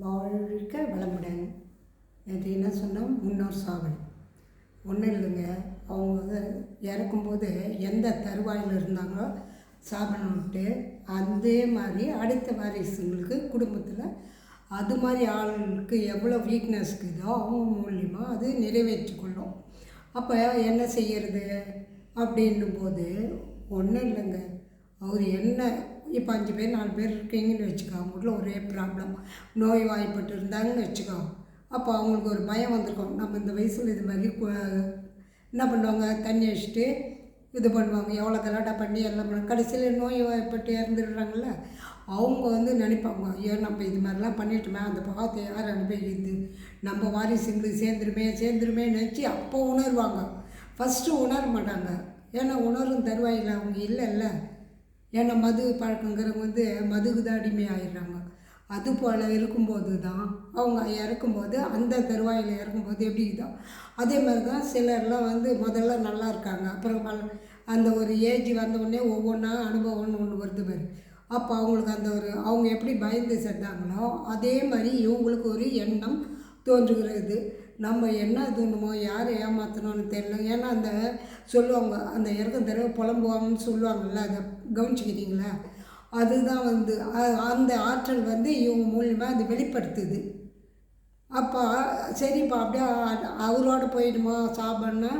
வாழ்க வளமுடன். நேற்று என்ன சொன்னோம்? முன்னோர் சாவல். ஒன்றும் இல்லைங்க, அவங்க வந்து இறக்கும்போது எந்த தருவாயில் இருந்தாங்களோ சாபனம் விட்டு, அதே மாதிரி அடுத்த வாரிசுங்களுக்கு குடும்பத்தில் அது மாதிரி ஆளுங்களுக்கு எவ்வளோ வீக்னஸ் இருக்குதோ அவங்க மூலிமா அது நிறைவேற்றி கொள்ளும். அப்போ என்ன செய்கிறது அப்படின்னும் போது ஒன்றும் இல்லைங்க. அவர் என்ன இப்போ 5 பேர் 4 பேர் இருக்கீங்கன்னு வச்சுக்கோ, அவங்க வீட்டில் ஒரே ப்ராப்ளம், நோய் வாய்ப்பட்டு இருந்தாங்கன்னு வச்சுக்கோ. அப்போ அவங்களுக்கு ஒரு பயம் வந்திருக்கும். நம்ம இந்த வயசில் இது மாதிரி என்ன பண்ணுவாங்க, தண்ணி வச்சுட்டு இது பண்ணுவாங்க, எவ்வளோ கலாட்டா பண்ணி எல்லாம் பண்ண கடைசியில் நோய் வாய்ப்பட்டு இறந்துடுறாங்கள்ல. அவங்க வந்து நினைப்பாங்க, ஐயோ நம்ம இது மாதிரிலாம் பண்ணிட்டோமே, அந்த பாவத்தை யார் அனுபவிக்குது, நம்ம வாரிசுங்களுக்கு சேர்ந்துருமே நினச்சி அப்போ உணர்வாங்க. ஃபஸ்ட்டு உணர மாட்டாங்க. ஏன்னா உணரும் தருவாயில் அவங்க இல்லைல்ல. ஏன்னா மது பழக்கங்கிறவங்க வந்து மதுக்கு தான் அடிமை ஆகிடுறாங்க. அதுபோல் இருக்கும்போது தான் அவங்க இறக்கும்போது, அந்த தருவாயில் இறக்கும்போது எப்படி தான் அதே மாதிரி தான் சிலர்லாம் வந்து முதல்ல நல்லா இருக்காங்க, அப்புறம் அந்த ஒரு ஏஜ் வந்தவுடனே ஒவ்வொன்றா அனுபவம்னு ஒன்று வருது பாரு. அப்போ அவங்களுக்கு அந்த ஒரு அவங்க எப்படி பயந்து செத்தாங்களோ அதே மாதிரி இவங்களுக்கு ஒரு எண்ணம் தோன்றுகிறது. நம்ம என்ன தோணுமோ, யாரை ஏமாற்றணும்னு தெரியல. ஏன்னா அந்த சொல்லுவாங்க, அந்த இறக்கம் தடவை புலம்புவாங்கன்னு சொல்லுவாங்கள்ல, அதை கவனிச்சுக்கிட்டீங்களா? அதுதான் வந்து அந்த ஆற்றல் வந்து இவங்க மூலிமா அது வெளிப்படுத்துது. அப்போ சரிப்பா அப்படியே அவரோட போயிடுமா சாப்பிட்னா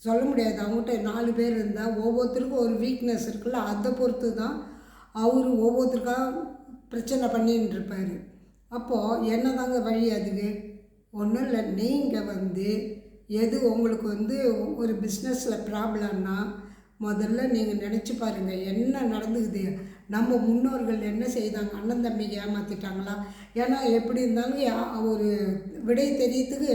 சொல்ல முடியாது. அவங்ககிட்ட 4 பேர் இருந்தால் ஒவ்வொருத்தருக்கும் ஒரு வீக்னஸ் இருக்குல்ல, அதை பொறுத்து தான் அவர் ஒவ்வொருத்தருக்காக பிரச்சனை பண்ணின்னு இருப்பார். அப்போது என்ன தாங்க வழி அதுக்கு? ஒன்றும் இல்லை, நீங்கள் வந்து எது உங்களுக்கு வந்து ஒரு பிஸ்னஸில் ப்ராப்ளம்னா முதல்ல நீங்கள் நினச்சி பாருங்கள், என்ன நடந்துக்குது, நம்ம முன்னோர்கள் என்ன செய்தாங்க, அண்ணன் தம்பிக்கு ஏமாற்றிட்டாங்களா? ஏன்னா எப்படி இருந்தாலும் ஒரு விடை தெரியறதுக்கு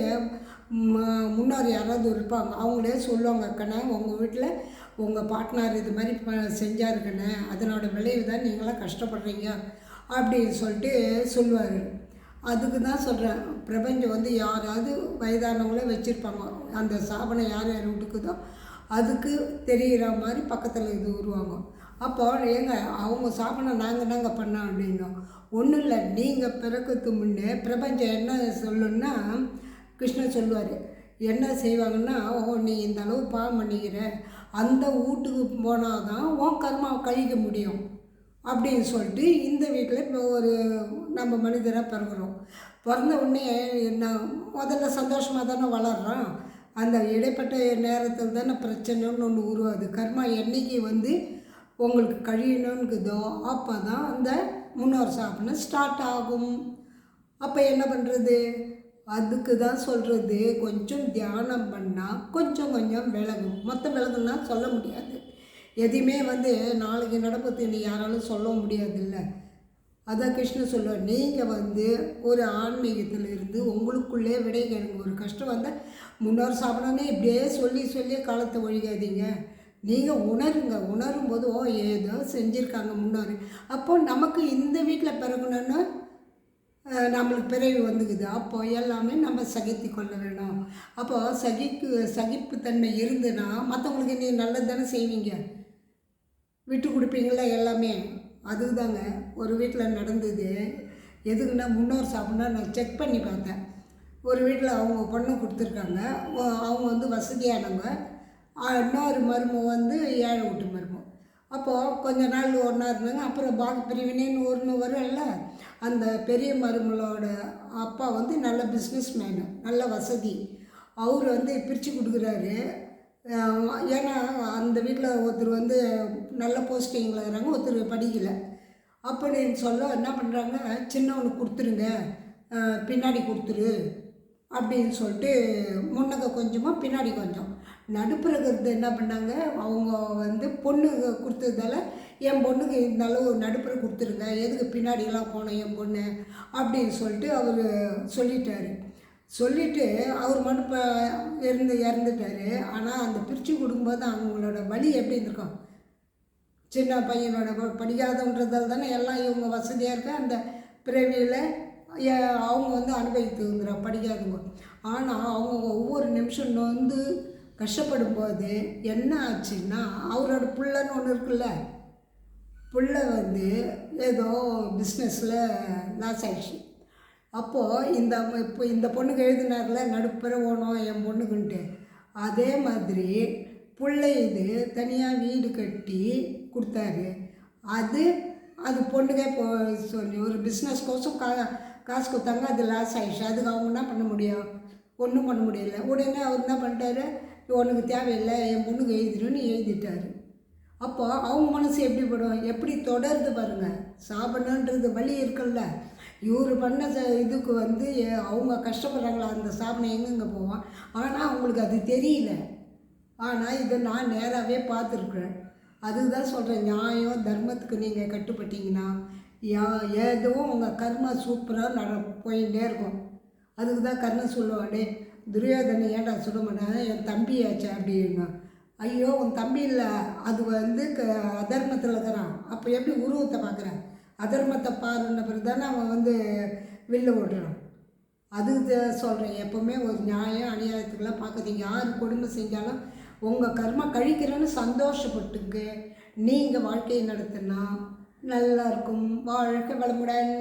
முன்னோர் யாராவது இருப்பாங்க, அவங்களே சொல்லுவாங்க, கண்ணா உங்கள் வீட்டில் உங்கள் பார்ட்னர் இது மாதிரி செஞ்சாருக்கண்ணே, அதனோட விளைவு தான் நீங்களாம் கஷ்டப்படுறீங்க அப்படின்னு சொல்லிட்டு சொல்லுவார். அதுக்கு தான் சொல்கிறேன், பிரபஞ்சம் வந்து யாராவது வயதானவங்களே வச்சுருப்பாங்க, அந்த சாபனை யார் யார் விட்டுக்குதோ அதுக்கு தெரிகிற மாதிரி பக்கத்தில் இது உருவாகும். அப்போ ஏங்க அவங்க சாபனை நாங்கள் பண்ணோம் அப்படின்னோம். ஒன்றும் இல்லை, நீங்கள் பிறக்கிறதுக்கு முன்னே பிரபஞ்சம் என்ன சொல்லுன்னா, கிருஷ்ணன் சொல்லுவார், என்ன செய்வாங்கன்னா, நீ இந்த அளவு பாவம் பண்ணிக்கிற, அந்த வீட்டுக்கு போனால் தான் உன் கர்மாவை கழிக்க முடியும் அப்படின்னு சொல்லிட்டு இந்த வீட்டில் இப்போ ஒரு நம்ம மனிதராக பிறகுறோம். பிறந்த உடனே என்ன முதல்ல சந்தோஷமாக தானே வளர்கிறோம். அந்த இடைப்பட்ட நேரத்தில் தானே பிரச்சனைன்னு ஒன்று உருவாது. கர்மா என்றைக்கு வந்து உங்களுக்கு கழியணுங்குதோ அப்போ தான் அந்த முன்னோர் சாப்பிட்ணும் ஸ்டார்ட் ஆகும். அப்போ என்ன பண்ணுறது? அதுக்கு தான் சொல்கிறது, கொஞ்சம் தியானம் பண்ணால் கொஞ்சம் கொஞ்சம் விலகும். மொத்த விலகுன்னா சொல்ல முடியாது. எதையுமே வந்து நாளைக்கு நடப்பது நீ யாராலும் சொல்ல முடியாதுல்ல. அதான் கிருஷ்ணன் சொல்லுவார், நீங்கள் வந்து ஒரு ஆன்மீகத்தில் இருந்து உங்களுக்குள்ளே விடை கேளுங்க. ஒரு கஷ்டம் வந்தால் முன்னோர் சாப்பிடணுன்னே இப்படியே சொல்லி காலத்தை ஒழிக்காதீங்க. நீங்கள் உணருங்க. உணரும்போது ஏதோ செஞ்சுருக்காங்க முன்னோர், அப்போ நமக்கு இந்த வீட்டில் பிறக்கணுன்னு நம்மளுக்கு பிறவி வந்துக்குது. அப்போது எல்லாமே நம்ம சகித்து கொள்ள வேணும். அப்போது சகிப்புத்தன்மை இருந்துன்னா மற்றவங்களுக்கு நீ நல்லது தானே செய்வீங்க, விட்டு கொடுப்பீங்களா எல்லாமே. அதுதாங்க ஒரு வீட்டில் நடந்தது. எதுக்குன்னா முன்னோர் சாப்பிட்னா நான் செக் பண்ணி பார்த்தேன். ஒரு வீட்டில் அவங்க பொண்ணு கொடுத்துருக்காங்க, அவங்க வந்து வசதியானவங்க, இன்னொரு மருமக வந்து ஏழை வீட்டு மருமக. அப்போது கொஞ்ச நாள் ஒன்றா இருந்தாங்க. அப்புறம் பாக பிரிவினைன்னு ஒன்று வரும்ல, அந்த பெரிய மருமகளோட அப்பா வந்து நல்ல பிஸ்னஸ் மேனு, நல்ல வசதி. அவர் வந்து பிரித்து கொடுக்குறாரு. ஏன்னா அந்த வீட்டில் ஒருத்தர் வந்து நல்ல போஸ்டிங்கில் இருக்கிறாங்க, ஒருத்தர் படிக்கலை. அப்படின்னு சொல்ல என்ன பண்ணுறாங்க, சின்னவனுக்கு கொடுத்துருங்க, பின்னாடி கொடுத்துரு அப்படின்னு சொல்லிட்டு முன்னக்க கொஞ்சமாக பின்னாடி கொஞ்சம் நடுப்புற இருக்கிறது என்ன பண்ணாங்க, அவங்க வந்து பொண்ணு கொடுத்ததால என் பொண்ணுக்கு இந்த அளவு நடுப்புற கொடுத்துருங்க, எதுக்கு பின்னாடியெல்லாம் போனோம் என் பொண்ணு அப்படின்னு சொல்லிட்டு அவர் சொல்லிவிட்டு அவர் மட்டும் இப்போ இறந்துட்டார். ஆனால் அந்த பிரித்து கொடுக்கும்போது அவங்களோட வழி எப்படி இருந்திருக்கும்? சின்ன பையனோட படிக்காதன்றதால் தானே எல்லாம் இவங்க வசதியாக இருக்க அந்த பிறவியில் அவங்க வந்து அனுபவித்துங்கிற படிக்காதவங்க. ஆனால் அவங்க ஒவ்வொரு நிமிஷம் வந்து கஷ்டப்படும் போது என்ன ஆச்சுன்னா, அவரோட பிள்ளைன்னு ஒன்று இருக்குல்ல, பிள்ளை வந்து ஏதோ பிஸ்னஸில் லாஸ் ஆகிடுச்சு. அப்போது இப்போ இந்த பொண்ணுக்கு எழுதினார்ல நடுப்பெற ஓணும் என் பொண்ணுக்குன்ட்டு, அதே மாதிரி பிள்ளை இது தனியாக வீடு கட்டி கொடுத்தாரு. அது அது பொண்ணுக்கே சொல்லி ஒரு பிஸ்னஸ் கோசம் காசு கொடுத்தாங்க, அது லாஸ் ஆகிடுச்சு. அதுக்கு அவங்க என்ன பண்ண முடியும்? ஒன்றும் பண்ண முடியல. உடனே அவர் என்ன பண்ணிட்டாரு, உனக்கு தேவையில்லை என் பொண்ணுக்கு எழுதிடுன்னு எழுதிட்டார். அப்போ அவங்க மனசு எப்படி படும்? எப்படி தொடருது பாருங்கள். சாபனன்றது வழி இருக்குல்ல, இவர் பண்ண இதுக்கு அவங்க கஷ்டப்படுறாங்களா, அந்த சாபனம் எங்கெங்கே போவான். ஆனால் அவங்களுக்கு அது தெரியல. ஆனால் இதை நான் நேராகவே பார்த்துருக்குறேன். அதுக்கு தான் சொல்கிறேன், நியாயம் தர்மத்துக்கு நீங்கள் கட்டுப்பட்டீங்கன்னா ஏதோ உங்கள் கர்மா சூப்பராக போயிட்டே இருக்கும். அதுக்கு தான் கர்ணன் சொல்லுவாடே, துரியோதனை ஏன்டா சொல்ல மாட்டேன், என் தம்பியாச்சு அப்படின்னா. ஐயோ உன் தம்பி இல்லை, அது அதர்மத்தில் இருக்கிறான். அப்போ எப்படி உருவத்தை பார்க்குறேன்? அதர்மத்தை பாருன்ன பிறகு தானே அவன் வெளில விடுறான். அதுக்கு சொல்கிறேன், எப்போவுமே ஒரு நியாயம் அநியாயத்துக்கெல்லாம் பார்க்குறீங்க. யார் கொடுமை செஞ்சாலும் உங்கள் கர்மா கழிக்கிறேன்னு சந்தோஷப்பட்டுங்க நீங்கள் வாழ்க்கையை நடத்தினா நல்லாயிருக்கும். வாழ்க வளமுடன்.